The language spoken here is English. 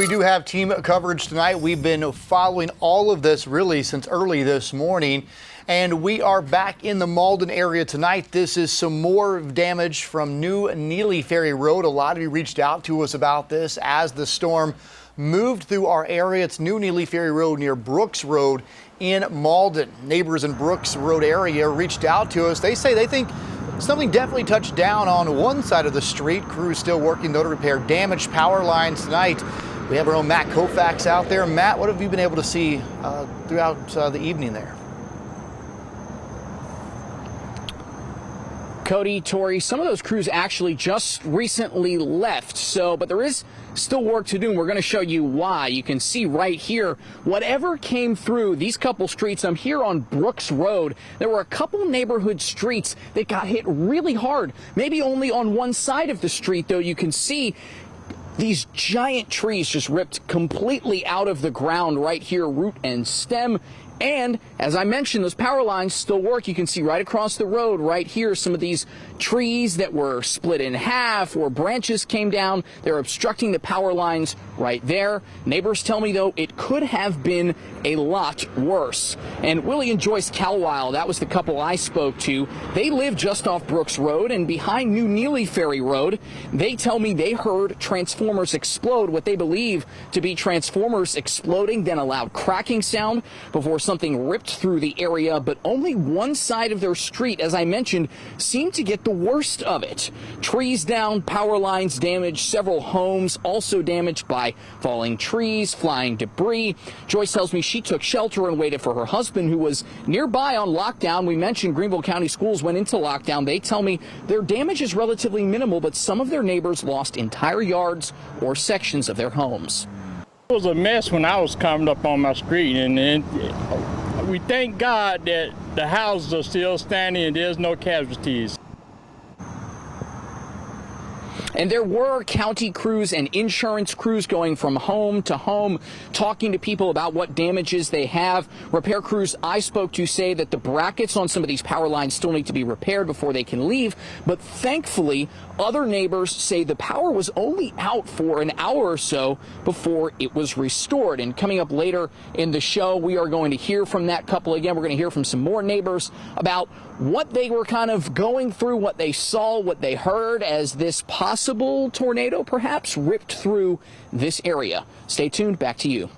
We do have team coverage tonight. We've been following all of this really since early this morning, and we are back in the Mauldin area tonight. This is some more damage from New Neely Ferry Road. A lot of you reached out to us about this as the storm moved through our area. It's New Neely Ferry Road near Brooks Road in Mauldin. Neighbors in Brooks Road area reached out to us. They say they think something definitely touched down on one side of the street. Crews still working though to repair damaged power lines tonight. We have our own Matt Koufax out there. Matt, what have you been able to see throughout the evening there? Cody, Tori, some of those crews actually just recently left, but there is still work to do, and we're going to show you why. You can see right here, whatever came through these couple streets. I'm here on Brooks Road. There were a couple neighborhood streets that got hit really hard, maybe only on one side of the street, though. You can see these giant trees just ripped completely out of the ground right here, root and stem. And as I mentioned, those power lines still work. You can see right across the road right here some of these trees that were split in half or branches came down. They're obstructing the power lines right there. Neighbors tell me, though, it could have been a lot worse. And Willie and Joyce Calwile, that was the couple I spoke to. They live just off Brooks Road and behind New Neely Ferry Road. They tell me they heard transformers explode, what they believe to be transformers exploding, then a loud cracking sound before something ripped through the area, but only one side of their street, as I mentioned, seemed to get the worst of it. Trees down, power lines damaged, several homes also damaged by falling trees, flying debris. Joyce tells me she took shelter and waited for her husband, who was nearby on lockdown. We mentioned Greenville County schools went into lockdown. They tell me their damage is relatively minimal, but some of their neighbors lost entire yards or sections of their homes. It was a mess when I was coming up on my street, and we thank God that the houses are still standing and there's no casualties. And there were county crews and insurance crews going from home to home, talking to people about what damages they have. Repair crews I spoke to say that the brackets on some of these power lines still need to be repaired before they can leave. But thankfully, other neighbors say the power was only out for an hour or so before it was restored. And coming up later in the show, we are going to hear from that couple again. We're going to hear from some more neighbors about what they were kind of going through, what they saw, what they heard as this possible tornado perhaps ripped through this area. Stay tuned. Back to you.